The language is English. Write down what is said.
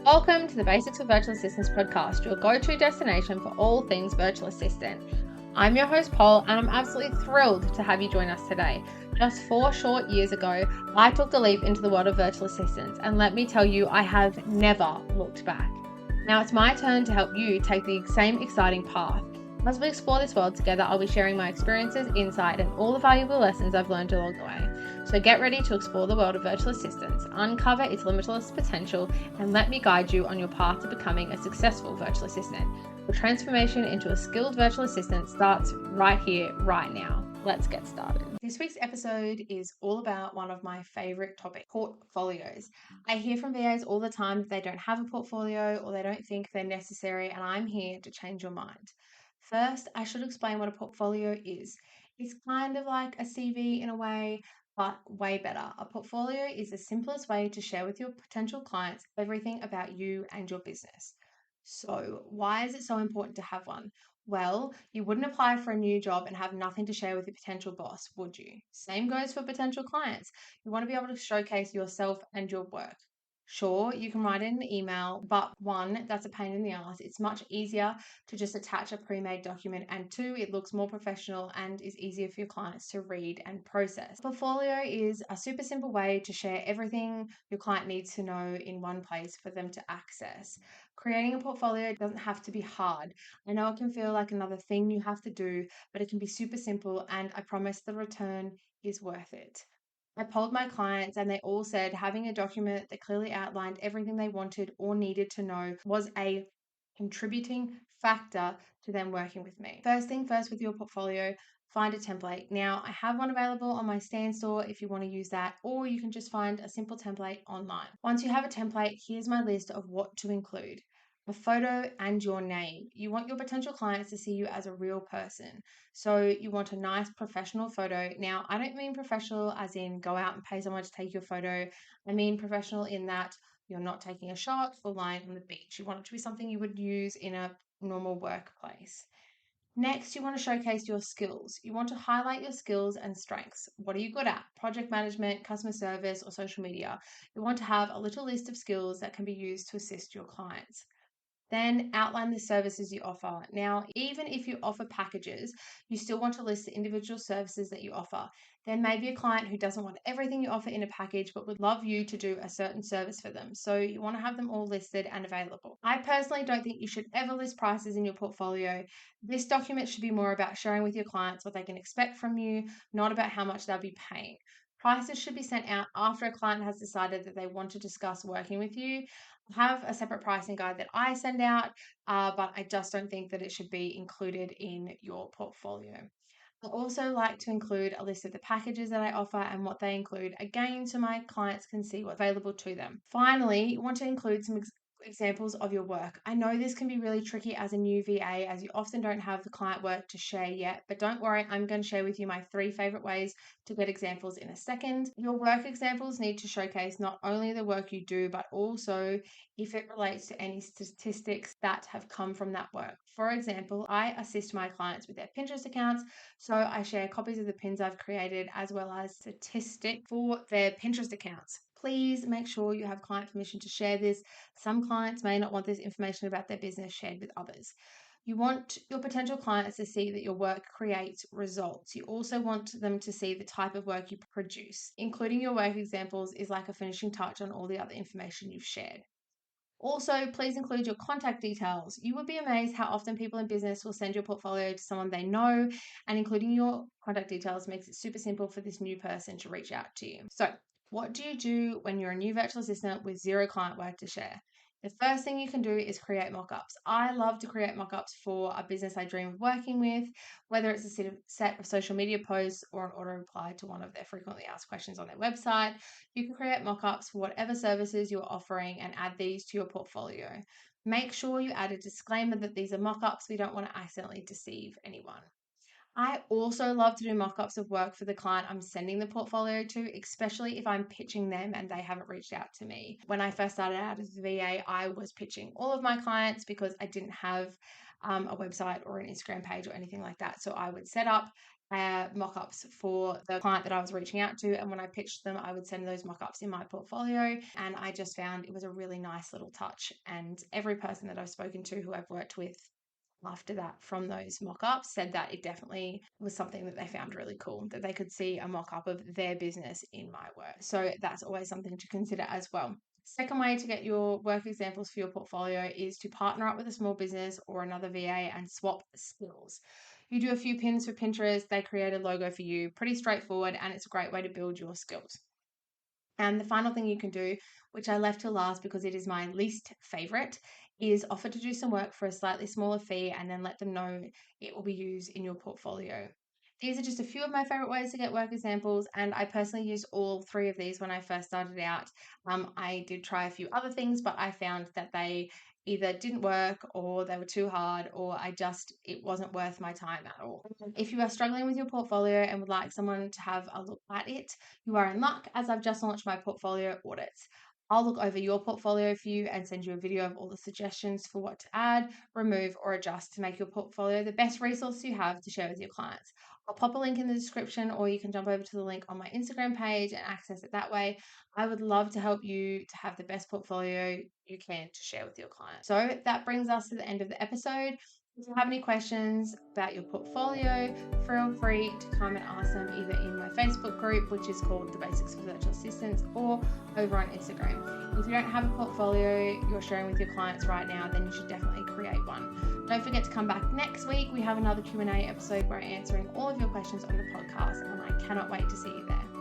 Welcome to the Basics of Virtual Assistants podcast, your go-to destination for all things virtual assistant. I'm your host, Paul, and I'm absolutely thrilled to have you join us today. Just 4 short years ago, I took the leap into the world of virtual assistants, and let me tell you, I have never looked back. Now it's my turn to help you take the same exciting path. As we explore this world together, I'll be sharing my experiences, insight, and all the valuable lessons I've learned along the way. So get ready to explore the world of virtual assistants, uncover its limitless potential, and let me guide you on your path to becoming a successful virtual assistant. Your transformation into a skilled virtual assistant starts right here, right now. Let's get started. This week's episode is all about one of my favorite topics, portfolios. I hear from VAs all the time that they don't have a portfolio or they don't think they're necessary, and I'm here to change your mind. First, I should explain what a portfolio is. It's kind of like a CV in a way, but way better. A portfolio is the simplest way to share with your potential clients everything about you and your business. So, why is it so important to have one? Well, you wouldn't apply for a new job and have nothing to share with your potential boss, would you? Same goes for potential clients. You want to be able to showcase yourself and your work. Sure, you can write it in an email, but one, that's a pain in the ass. It's much easier to just attach a pre-made document, and two, it looks more professional and is easier for your clients to read and process. Portfolio is a super simple way to share everything your client needs to know in one place for them to access. Creating a portfolio doesn't have to be hard. I know it can feel like another thing you have to do, but it can be super simple, and I promise the return is worth it. I polled my clients and they all said having a document that clearly outlined everything they wanted or needed to know was a contributing factor to them working with me. First thing first with your portfolio, find a template. Now, I have one available on my Stand store if you want to use that, or you can just find a simple template online. Once you have a template, here's my list of what to include. A photo and your name. You want your potential clients to see you as a real person. So you want a nice professional photo. Now, I don't mean professional as in go out and pay someone to take your photo. I mean professional in that you're not taking a shot or lying on the beach. You want it to be something you would use in a normal workplace. Next, you want to showcase your skills. You want to highlight your skills and strengths. What are you good at? Project management, customer service, or social media. You want to have a little list of skills that can be used to assist your clients. Then outline the services you offer. Now, even if you offer packages, you still want to list the individual services that you offer. There may be a client who doesn't want everything you offer in a package, but would love you to do a certain service for them. So you want to have them all listed and available. I personally don't think you should ever list prices in your portfolio. This document should be more about sharing with your clients what they can expect from you, not about how much they'll be paying. Prices should be sent out after a client has decided that they want to discuss working with you. I have a separate pricing guide that I send out, but I just don't think that it should be included in your portfolio. I also like to include a list of the packages that I offer and what they include, again, so my clients can see what's available to them. Finally, you want to include some examples of your work. I know this can be really tricky as a new VA as you often don't have the client work to share yet, but don't worry, I'm going to share with you my 3 favorite ways to get examples in a second. Your work examples need to showcase not only the work you do, but also if it relates to any statistics that have come from that work. For example, I assist my clients with their Pinterest accounts, so I share copies of the pins I've created as well as statistics for their Pinterest accounts. Please make sure you have client permission to share this. Some clients may not want this information about their business shared with others. You want your potential clients to see that your work creates results. You also want them to see the type of work you produce. Including your work examples is like a finishing touch on all the other information you've shared. Also, please include your contact details. You would be amazed how often people in business will send your portfolio to someone they know, and including your contact details makes it super simple for this new person to reach out to you. So, what do you do when you're a new virtual assistant with zero client work to share? The first thing you can do is create mockups. I love to create mockups for a business I dream of working with, whether it's a set of social media posts or an auto reply to one of their frequently asked questions on their website. You can create mockups for whatever services you're offering and add these to your portfolio. Make sure you add a disclaimer that these are mockups. We don't want to accidentally deceive anyone. I also love to do mock-ups of work for the client I'm sending the portfolio to, especially if I'm pitching them and they haven't reached out to me. When I first started out as a VA, I was pitching all of my clients because I didn't have a website or an Instagram page or anything like that. So I would set up mock-ups for the client that I was reaching out to, and when I pitched them, I would send those mock-ups in my portfolio, and I just found it was a really nice little touch. And every person that I've spoken to who I've worked with after that from those mock-ups said that it definitely was something that they found really cool, that they could see a mock-up of their business in my work. So that's always something to consider as well. Second way to get your work examples for your portfolio is to partner up with a small business or another VA and swap skills. You do a few pins for Pinterest, they create a logo for you, pretty straightforward, and it's a great way to build your skills. And the final thing you can do, which I left to last because it is my least favorite, is offer to do some work for a slightly smaller fee and then let them know it will be used in your portfolio. These are just a few of my favorite ways to get work examples, and I personally used all three of these when I first started out. I did try a few other things, but I found that they either didn't work or they were too hard, or it wasn't worth my time at all. If you are struggling with your portfolio and would like someone to have a look at it, you are in luck, as I've just launched my portfolio audits. I'll look over your portfolio for you and send you a video of all the suggestions for what to add, remove, or adjust to make your portfolio the best resource you have to share with your clients. I'll pop a link in the description, or you can jump over to the link on my Instagram page and access it that way. I would love to help you to have the best portfolio you can to share with your clients. So that brings us to the end of the episode. If you have any questions about your portfolio, feel free to come and ask them either in my Facebook group, which is called The Basics for Virtual Assistants, or over on Instagram. If you don't have a portfolio you're sharing with your clients right now, then you should definitely create one. Don't forget to come back next week. We have another Q&A episode where I'm answering all of your questions on the podcast, and I cannot wait to see you there.